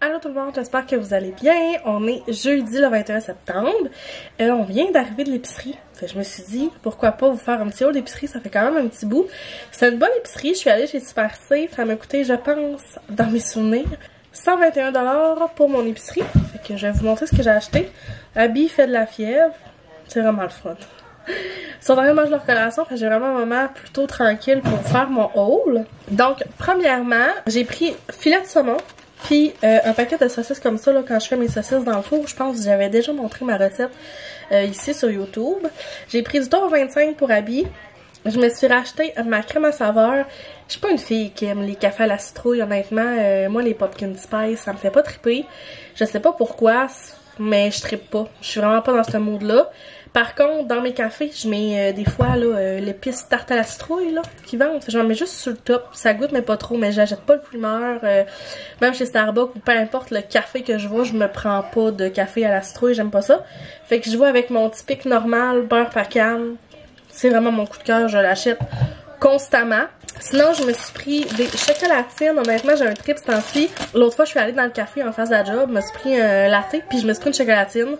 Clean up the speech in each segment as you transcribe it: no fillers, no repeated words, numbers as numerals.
Allô tout le monde, j'espère que vous allez bien. On est jeudi le 21 septembre. On vient d'arriver de l'épicerie. Je me suis dit, pourquoi pas vous faire un petit haul d'épicerie, ça fait quand même un petit bout. C'est une bonne épicerie, je suis allée chez Super Safe. Ça m'a coûté, je pense, dans mes souvenirs, 121 $ pour mon épicerie. Fait que je vais vous montrer ce que j'ai acheté. Abby fait de la fièvre. C'est vraiment le fun. Ils sont en train de manger leur collation, j'ai vraiment un moment plutôt tranquille pour faire mon haul. Donc, premièrement, j'ai pris filet de saumon. Puis un paquet de saucisses comme ça, là, quand je fais mes saucisses dans le four, je pense que j'avais déjà montré ma recette ici sur YouTube. J'ai pris du thon 25 pour Abby. Je me suis racheté ma crème à saveur. Je suis pas une fille qui aime les cafés à la citrouille, honnêtement. Moi, les pumpkin spice, ça me fait pas triper. Je sais pas pourquoi, mais je trippe pas. Je suis vraiment pas dans ce mood-là. Par contre, dans mes cafés, je mets des fois là l'épice tarte à la citrouille là qui vendent. J'en mets juste sur le top. Ça goûte mais pas trop, mais j'achète pas le primeur. Même chez Starbucks ou peu importe le café que je vois, je me prends pas de café à la citrouille, j'aime pas ça. Fait que je vois avec mon typique normal, beurre pacane. C'est vraiment mon coup de cœur, je l'achète constamment. Sinon, je me suis pris des chocolatines. Honnêtement, j'ai un trip ce temps-ci. L'autre fois, je suis allée dans le café en face de la job, je me suis pris un latte, puis je me suis pris une chocolatine.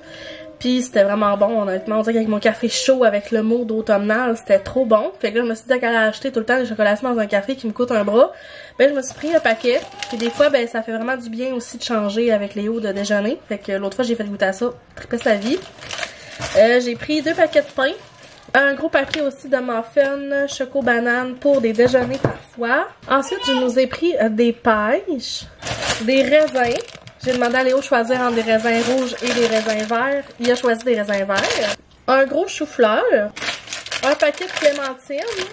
Puis c'était vraiment bon, honnêtement. On dirait qu'avec mon café chaud, avec le mot d'automnal, c'était trop bon. Fait que là, je me suis dit qu'elle a acheté tout le temps des chocolatines dans un café qui me coûte un bras. Ben, je me suis pris un paquet. Puis des fois, ben, ça fait vraiment du bien aussi de changer avec les hauts de déjeuner. Fait que l'autre fois, j'ai fait goûter à ça. Trippé sa vie. J'ai pris 2 paquets de pain. Un gros paquet aussi de muffins, choco-banane pour des déjeuners parfois. Ensuite, je nous ai pris des pêches, des raisins. J'ai demandé à Léo de choisir entre des raisins rouges et des raisins verts. Il a choisi des raisins verts. Un gros chou-fleur. Un paquet de clémentines.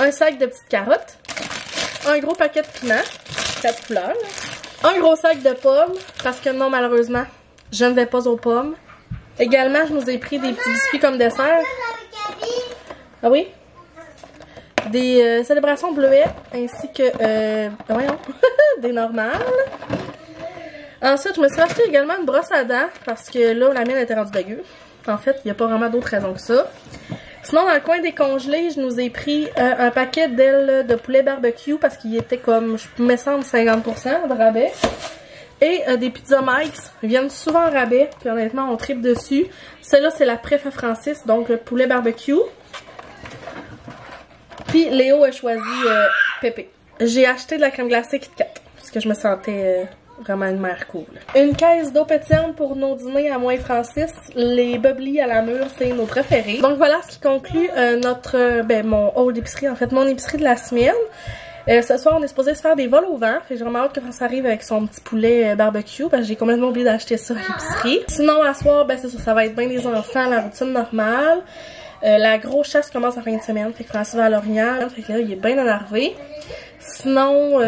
Un sac de petites carottes. Un gros paquet de piments. 4 couleurs. Un gros sac de pommes. Parce que non, malheureusement, je ne vais pas aux pommes. Également, je nous ai pris des petits biscuits comme dessert. Ah oui? Des célébrations bleuets ainsi que voyons, des normales. Ensuite, je me suis acheté également une brosse à dents parce que là, la mienne était rendue dégueu. En fait, il n'y a pas vraiment d'autre raison que ça. Sinon, dans le coin des congelés, je nous ai pris un paquet d'ailes de poulet barbecue parce qu'il était comme, je me semble, 50% de rabais. Et des pizzas Mike's viennent souvent en rabais, puis honnêtement, on tripe dessus. Celle-là, c'est la préfet Francis, donc le poulet barbecue. Puis Léo a choisi Pépé. J'ai acheté de la crème glacée Kit Kat parce que je me sentais vraiment une mère cool. Une caisse d'eau pétillante pour nos dîners à moi et Francis. Les bubbly à la mûre, c'est nos préférés. Donc voilà ce qui conclut mon haul d'épicerie, en fait mon épicerie de la semaine. Ce soir, on est supposé se faire des vols au vent. Fait que j'ai vraiment hâte que Francis arrive avec son petit poulet barbecue parce que j'ai complètement oublié d'acheter ça à l'épicerie. Sinon, à soir, ben c'est ça va être bien des enfants, la routine normale. La grosse chasse commence en fin de semaine, fait que Francis va à Lorient, fait que là il est bien énervé. Sinon,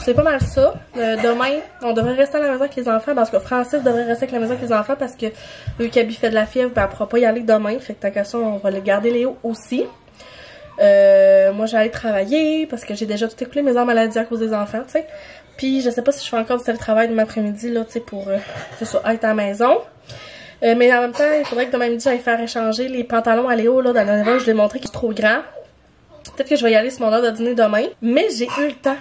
c'est pas mal ça. Demain, on devrait rester à la maison avec les enfants, parce que Francis devrait rester avec la maison avec les enfants parce que vu qu'Abby fait de la fièvre, ben, elle pourra pas y aller demain, fait que tant qu'à ça, on va le garder Léo aussi. Moi j'allais travailler parce que j'ai déjà tout écoulé mes heures maladie à cause des enfants, tu sais. Puis je sais pas si je fais encore du télétravail demain après-midi là, tu sais, pour c'est ça, être à la maison. Mais en même temps, il faudrait que demain midi, j'aille faire échanger les pantalons à Léo, là, dans la neige, je lui ai montré qu'ils sont trop grands. Peut-être que je vais y aller sur mon heure de dîner demain. Mais j'ai eu le temps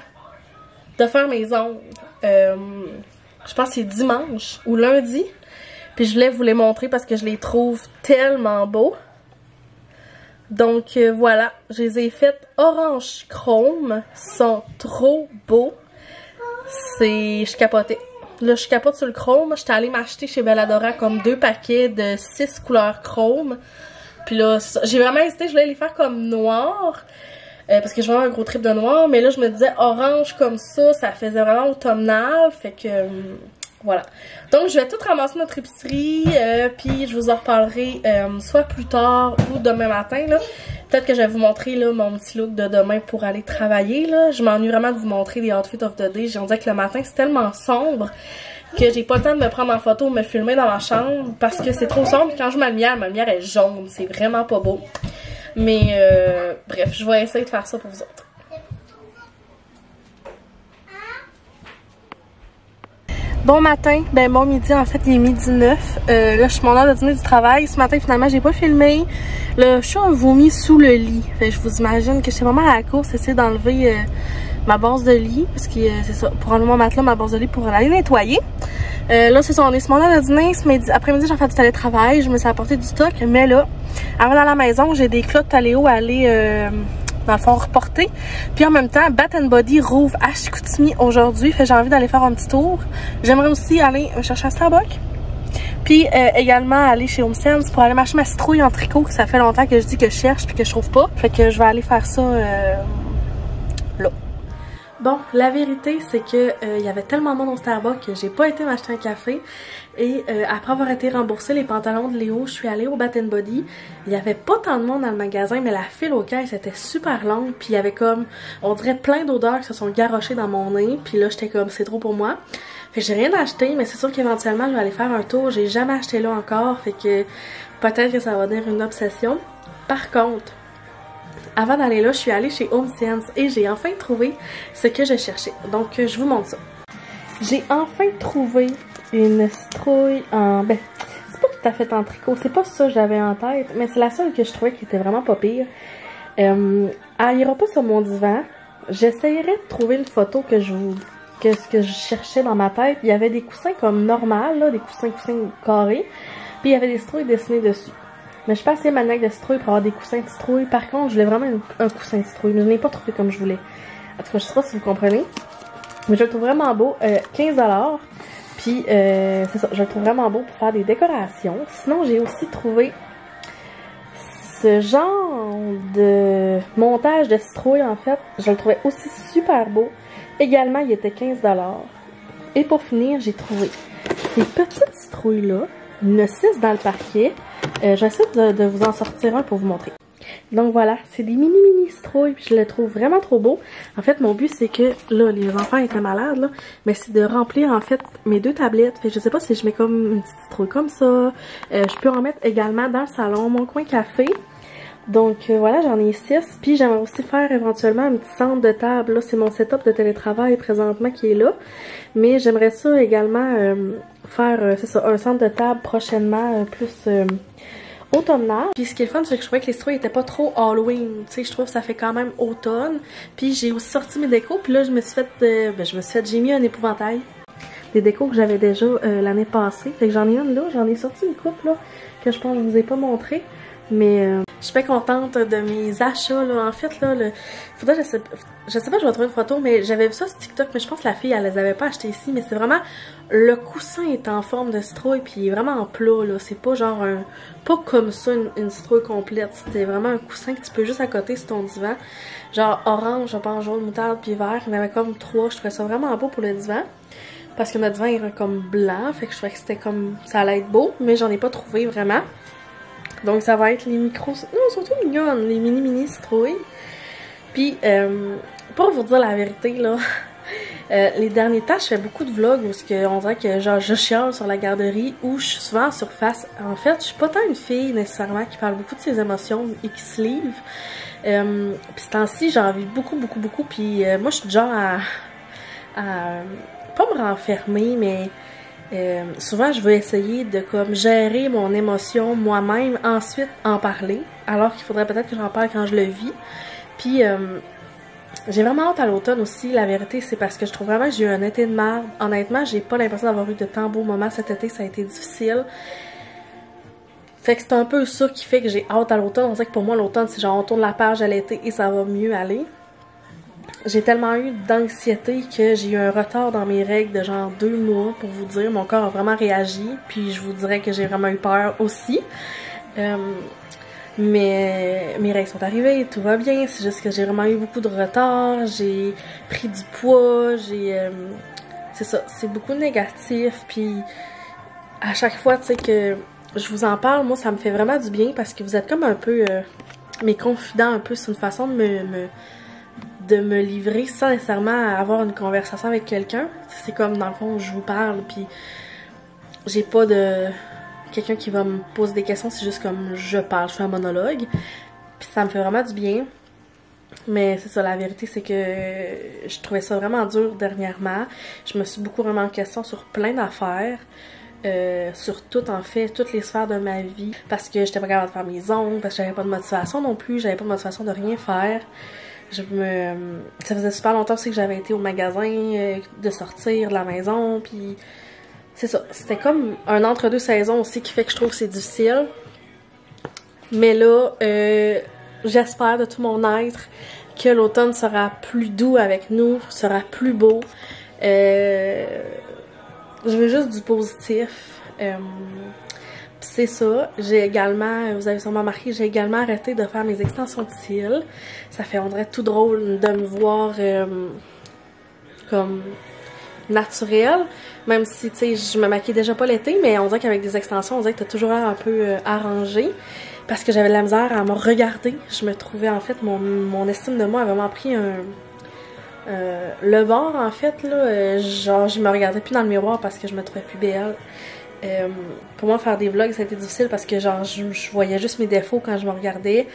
de faire mes ongles. Je pense que c'est dimanche ou lundi. Puis je voulais vous les montrer parce que je les trouve tellement beaux. Donc voilà, je les ai faites orange chrome. Ils sont trop beaux. Je capotais. Là, je capote sur le chrome. J'étais allée m'acheter chez Belladora comme 2 paquets de 6 couleurs chrome. Puis là, j'ai vraiment hésité. Je voulais les faire comme noir. Parce que j'ai vraiment un gros trip de noir. Mais là, je me disais orange comme ça faisait vraiment automnal. Fait que voilà. Donc, je vais tout ramasser notre épicerie. Puis je vous en reparlerai soit plus tard ou demain matin. Peut-être que je vais vous montrer là, mon petit look de demain pour aller travailler. Là. Je m'ennuie vraiment de vous montrer les outfits of the day. J'en disais que le matin, c'est tellement sombre que j'ai pas le temps de me prendre en photo ou me filmer dans ma chambre parce que c'est trop sombre. Quand je mets ma lumière est jaune. C'est vraiment pas beau. Mais bref, je vais essayer de faire ça pour vous autres. Bon matin, ben bon midi, en fait il est 12h09. Là je suis mon heure de dîner du travail. Ce matin finalement j'ai pas filmé. Le chat a vomi sous le lit. Fait que je vous imagine que j'étais vraiment à la course, essayer d'enlever ma base de lit, parce que c'est ça, pour enlever mon matelas, ma base de lit pour aller nettoyer. Là, c'est ça, on est ce moment de dîner, ce après-midi, j'ai fait du télétravail, je me suis apporté du stock, mais là, avant dans la maison, j'ai des clous de Taléo à aller, dans le fond, reporter. Puis en même temps, Bath & Body rouvre à Chicoutimi aujourd'hui, fait j'ai envie d'aller faire un petit tour. J'aimerais aussi aller me chercher à Starbucks. Puis également aller chez Home Sense pour aller m'acheter ma citrouille en tricot, que ça fait longtemps que je dis que je cherche puis que je trouve pas. Fait que je vais aller faire ça là. Bon, la vérité, c'est que il y avait tellement de monde au Starbucks que j'ai pas été m'acheter un café. Et après avoir été remboursé les pantalons de Léo, je suis allée au Bath & Body. Il y avait pas tant de monde dans le magasin, mais la file aux caisses était super longue. Puis il y avait comme, on dirait plein d'odeurs qui se sont garochées dans mon nez. Puis là, j'étais comme, c'est trop pour moi. Fait que j'ai rien acheté, mais c'est sûr qu'éventuellement, je vais aller faire un tour. J'ai jamais acheté là encore, fait que peut-être que ça va devenir une obsession. Par contre, avant d'aller là, je suis allée chez Home Sense et j'ai enfin trouvé ce que je cherchais. Donc, je vous montre ça. J'ai enfin trouvé une citrouille en... Ben, c'est pas tout à fait en tricot, c'est pas ça que j'avais en tête, mais c'est la seule que je trouvais qui était vraiment pas pire. Elle ira pas sur mon divan. J'essayerai de trouver une photo que ce que je cherchais dans ma tête. Il y avait des coussins comme normal, là, des coussins carrés, puis il y avait des citrouilles dessinées dessus. Mais je suis pas assez maniaque de citrouille pour avoir des coussins de citrouille. Par contre, je voulais vraiment un coussin de citrouille, mais je n'ai pas trouvé comme je voulais. En tout cas, je sais pas si vous comprenez. Mais je le trouve vraiment beau. 15$. Puis, c'est ça, je le trouve vraiment beau pour faire des décorations. Sinon, j'ai aussi trouvé ce genre de montage de citrouille, en fait. Je le trouvais aussi super beau. Également, il était 15$. Et pour finir, j'ai trouvé ces petites citrouilles-là. Il y en a 6 dans le parquet. J'essaie de vous en sortir un pour vous montrer. Donc voilà, c'est des mini citrouilles, puis je les trouve vraiment trop beaux. En fait, mon but, c'est que, là, les enfants étaient malades, là, mais c'est de remplir, en fait, mes 2 tablettes. Fait que je sais pas si je mets comme une petite citrouille comme ça. Je peux en mettre également dans le salon, mon coin café. Donc voilà, j'en ai 6. Puis j'aimerais aussi faire éventuellement un petit centre de table. Là, c'est mon setup de télétravail présentement qui est là. Mais j'aimerais ça également faire, c'est ça, un centre de table prochainement, plus automnal. Puis ce qui est le fun, c'est que je trouvais que les citrouilles étaient pas trop Halloween. Tu sais, je trouve que ça fait quand même automne. Puis j'ai aussi sorti mes décos. Puis là, je me suis fait, j'ai mis un épouvantail. Des décos que j'avais déjà l'année passée. Fait que j'en ai une là, j'en ai sorti une couple là, que je pense que je vous ai pas montré. Mais je suis pas contente de mes achats là. En fait là, faudrait, je sais pas, je vais trouver une photo, mais j'avais vu ça sur TikTok, mais je pense que la fille elle les avait pas achetées ici. Mais c'est vraiment, le coussin est en forme de citrouille, puis il est vraiment en plat là. C'est pas genre pas comme ça une citrouille complète. C'était vraiment un coussin que tu peux juste accoter sur ton divan. Genre orange, je pense jaune, moutarde, puis vert. Il y en avait comme 3. Je trouvais ça vraiment beau pour le divan. Parce que notre divan est comme blanc, fait que je trouvais que c'était comme, ça allait être beau, mais j'en ai pas trouvé vraiment. Donc ça va être les micros, non, surtout mignonnes, les mini citrouilles. Puis, pour vous dire la vérité, là, les derniers temps, je fais beaucoup de vlogs où on dirait que genre je chiale sur la garderie, ou je suis souvent en surface. En fait, je suis pas tant une fille nécessairement qui parle beaucoup de ses émotions et qui se livre. Puis ce temps-ci, j'en vis beaucoup, puis moi je suis du genre à pas me renfermer, mais souvent je veux essayer de comme gérer mon émotion moi-même, ensuite en parler, alors qu'il faudrait peut-être que j'en parle quand je le vis. Puis j'ai vraiment hâte à l'automne aussi, la vérité, c'est parce que je trouve vraiment que j'ai eu un été de merde. Honnêtement, j'ai pas l'impression d'avoir eu de tant beaux moments cet été, ça a été difficile. Fait que c'est un peu ça qui fait que j'ai hâte à l'automne. On dirait que pour moi l'automne, c'est genre on tourne la page à l'été et ça va mieux aller. J'ai tellement eu d'anxiété que j'ai eu un retard dans mes règles de genre 2 mois, pour vous dire. Mon corps a vraiment réagi, puis je vous dirais que j'ai vraiment eu peur aussi. Mais mes règles sont arrivées, tout va bien. C'est juste que j'ai vraiment eu beaucoup de retard, j'ai pris du poids, c'est ça, c'est beaucoup négatif, puis à chaque fois, tu sais, que je vous en parle, moi, ça me fait vraiment du bien, parce que vous êtes comme un peu mes confidents, un peu, c'est une façon de me livrer sans nécessairement avoir une conversation avec quelqu'un. C'est comme, dans le fond, je vous parle, puis j'ai pas de quelqu'un qui va me poser des questions, c'est juste comme je parle, je fais un monologue. Puis ça me fait vraiment du bien. Mais c'est ça, la vérité, c'est que je trouvais ça vraiment dur dernièrement. Je me suis beaucoup remis en question sur plein d'affaires. Sur tout, en fait, toutes les sphères de ma vie. Parce que j'étais pas capable de faire mes ongles, parce que j'avais pas de motivation non plus, j'avais pas de motivation de rien faire. Ça faisait super longtemps aussi que j'avais été au magasin, de sortir de la maison, puis c'est ça. C'était comme un entre-deux saisons aussi qui fait que je trouve que c'est difficile. Mais là, j'espère de tout mon être que l'automne sera plus doux avec nous, sera plus beau. Je veux juste du positif. C'est ça. J'ai également, vous avez sûrement remarqué, j'ai également arrêté de faire mes extensions de cils. Ça fait, on dirait, tout drôle de me voir comme naturelle. Même si, tu sais, je me maquille déjà pas l'été, mais on dirait qu'avec des extensions, on dirait que t'as toujours l'air un peu arrangé. Parce que j'avais de la misère à me regarder. Je me trouvais, en fait, mon estime de moi a vraiment pris le bord, en fait, là. Genre, je me regardais plus dans le miroir parce que je me trouvais plus belle. Pour moi, faire des vlogs, ça a été difficile parce que, genre, je voyais juste mes défauts quand je me regardais.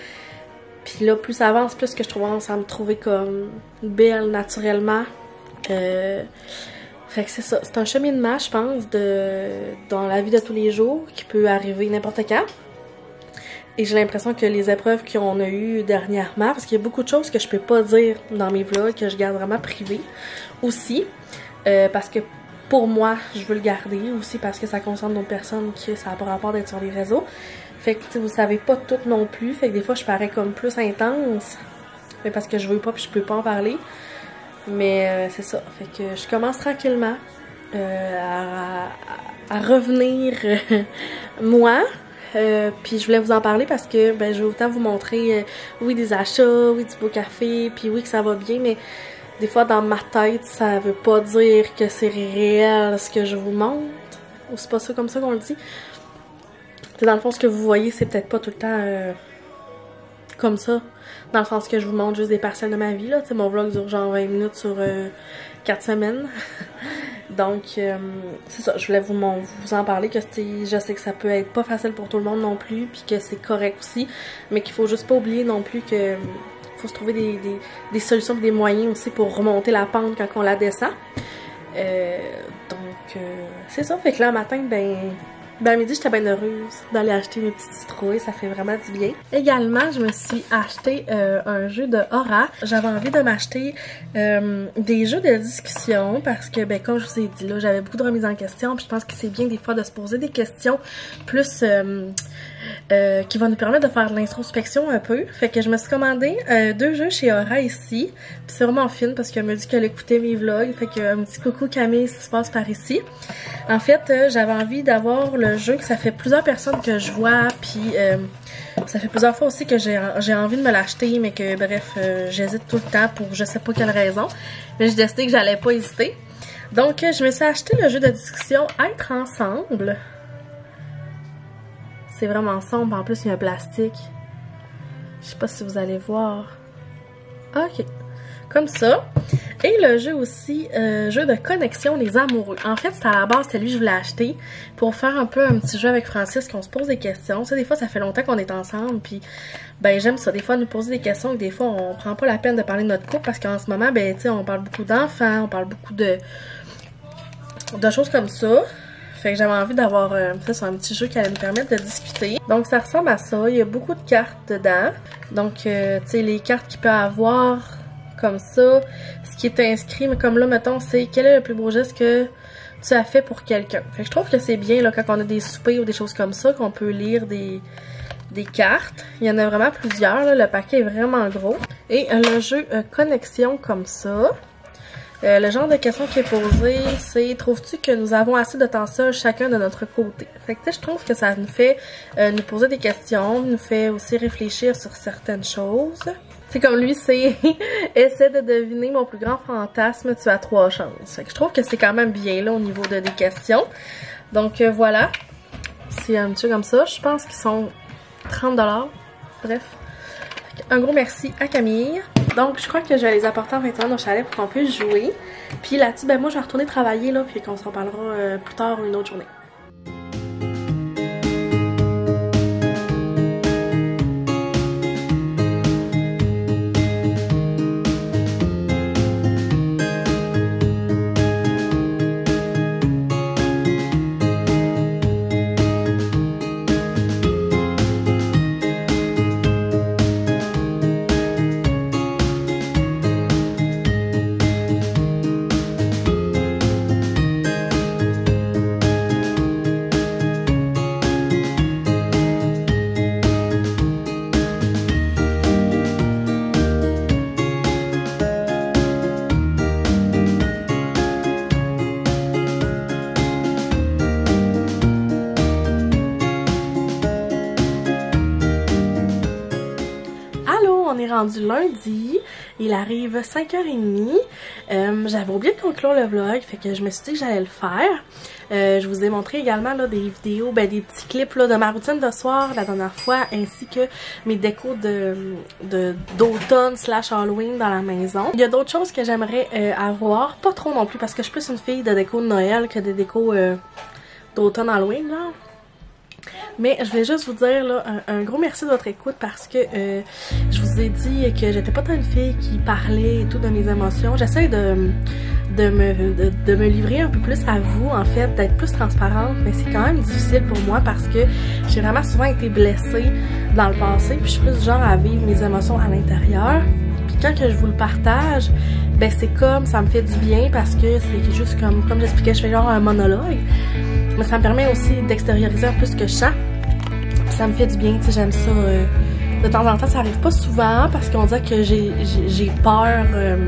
Puis là, plus ça avance, plus que je commence à me trouver comme belle naturellement. Fait que c'est ça. C'est un cheminement, je pense, dans la vie de tous les jours qui peut arriver n'importe quand. Et j'ai l'impression que les épreuves qu'on a eues dernièrement, parce qu'il y a beaucoup de choses que je peux pas dire dans mes vlogs, que je garde vraiment privées aussi, parce que pour moi, je veux le garder, aussi parce que ça concerne d'autres personnes qui ça n'a pas rapport d'être sur les réseaux. Fait que vous savez pas tout non plus, fait que des fois je parais comme plus intense, mais parce que je veux pas puis je peux pas en parler. Mais c'est ça, fait que je commence tranquillement à revenir moi. Puis je voulais vous en parler parce que ben, je vais autant vous montrer oui des achats, oui du beau café, puis oui que ça va bien, mais des fois dans ma tête ça veut pas dire que c'est réel ce que je vous montre, ou c'est pas ça comme ça qu'on le dit. T'sais, dans le fond ce que vous voyez c'est peut-être pas tout le temps comme ça, dans le sens que je vous montre juste des parcelles de ma vie là. T'sais, mon vlog dure genre 20 minutes sur 4 semaines. Donc, c'est ça, je voulais vous en parler, que je sais que ça peut être pas facile pour tout le monde non plus, puis que c'est correct aussi, mais qu'il faut juste pas oublier non plus que faut se trouver des solutions et des moyens aussi pour remonter la pente quand on la descend. Donc, c'est ça, fait que là, le matin, ben à midi, j'étais bien heureuse d'aller acheter mes petites citrouilles, ça fait vraiment du bien. Également, je me suis acheté un jeu de Aura. J'avais envie de m'acheter des jeux de discussion parce que, ben comme je vous ai dit, là, j'avais beaucoup de remises en question, puis je pense que c'est bien des fois de se poser des questions plus qui vont nous permettre de faire de l'introspection un peu. Fait que je me suis commandé 2 jeux chez Aura ici. Puis c'est vraiment fine parce qu'elle me dit qu'elle écoutait mes vlogs. Fait que un petit coucou Camille si tu passes par ici. En fait, j'avais envie d'avoir le jeu que ça fait plusieurs personnes que je vois. Puis ça fait plusieurs fois aussi que j'ai envie de me l'acheter. Mais que bref, j'hésite tout le temps pour je sais pas quelle raison. Mais j'ai décidé que j'allais pas hésiter. Donc je me suis acheté le jeu de discussion Être ensemble. C'est vraiment sombre. En plus, il y a un plastique. Je sais pas si vous allez voir. Ok. Comme ça. Et le jeu aussi, jeu de connexion des amoureux. En fait, c'est à la base, c'était lui que je voulais acheter pour faire un peu un petit jeu avec Francis, qu'on se pose des questions. Tu sais, des fois, ça fait longtemps qu'on est ensemble, puis ben j'aime ça. Des fois, nous poser des questions, et des fois, on prend pas la peine de parler de notre couple, parce qu'en ce moment, ben tu sais, on parle beaucoup d'enfants, on parle beaucoup de choses comme ça. Fait que j'avais envie d'avoir un petit jeu qui allait me permettre de discuter. Donc ça ressemble à ça. Il y a beaucoup de cartes dedans. Donc tu sais, les cartes qu'il peut avoir comme ça. Ce qui est inscrit, mais comme là, mettons, c'est quel est le plus beau geste que tu as fait pour quelqu'un. Fait que je trouve que c'est bien là quand on a des soupers ou des choses comme ça, qu'on peut lire des cartes. Il y en a vraiment plusieurs. Là. Le paquet est vraiment gros. Et le jeu connexion comme ça. Le genre de question qui est posée, c'est « Trouves-tu que nous avons assez de temps seul chacun de notre côté? » Fait que tu sais, je trouve que ça nous fait nous poser des questions, nous fait aussi réfléchir sur certaines choses. C'est comme lui, c'est « Essaie de deviner mon plus grand fantasme, tu as 3 chances. » Fait que je trouve que c'est quand même bien là au niveau des questions. Donc voilà, c'est un petit jeu comme ça. Je pense qu'ils sont 30 $. Bref. Un gros merci à Camille. Donc, je crois que je vais les apporter en 21 au chalet pour qu'on puisse jouer. Puis là-dessus, ben moi, je vais retourner travailler, là, puis qu'on s'en parlera plus tard une autre journée. rendu lundi. Il arrive 5h30. J'avais oublié de conclure le vlog, fait que je me suis dit que j'allais le faire. Je vous ai montré également là, des vidéos, des petits clips là, de ma routine de soir la dernière fois, ainsi que mes décos d'automne / Halloween dans la maison. Il y a d'autres choses que j'aimerais avoir, pas trop non plus, parce que je suis plus une fille de déco de Noël que des décos d'automne Halloween là. Mais je voulais juste vous dire là, un gros merci de votre écoute parce que je vous ai dit que j'étais pas tant une fille qui parlait et tout de mes émotions. J'essaie de me livrer un peu plus à vous, en fait, d'être plus transparente, mais c'est quand même difficile pour moi parce que j'ai vraiment souvent été blessée dans le passé, puis je suis plus du genre à vivre mes émotions à l'intérieur. Puis quand que je vous le partage, ben c'est comme, ça me fait du bien parce que c'est juste comme j'expliquais, je fais genre un monologue. Mais ça me permet aussi d'extérioriser un peu ce que je sens. Ça me fait du bien, tu sais, j'aime ça. De temps en temps, ça arrive pas souvent parce qu'on dirait que j'ai peur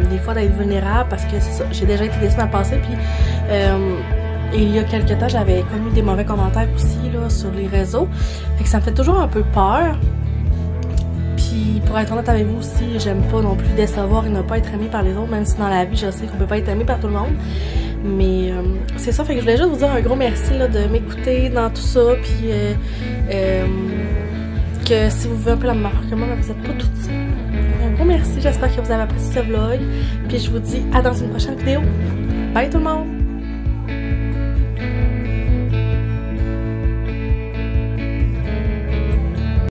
des fois d'être vulnérable parce que c'est ça, j'ai déjà été déçue dans le passé. Puis il y a quelques temps, j'avais connu des mauvais commentaires aussi là, sur les réseaux. Fait que ça me fait toujours un peu peur. Puis pour être honnête avec vous aussi, j'aime pas non plus décevoir et ne pas être aimée par les autres, même si dans la vie, je sais qu'on peut pas être aimé par tout le monde. Mais c'est ça, fait que je voulais juste vous dire un gros merci là, de m'écouter dans tout ça, puis que si vous vivez un peu la même affaire que moi, vous êtes pas toute seule. Un gros merci, j'espère que vous avez apprécié ce vlog, puis je vous dis à dans une prochaine vidéo. Bye tout le monde!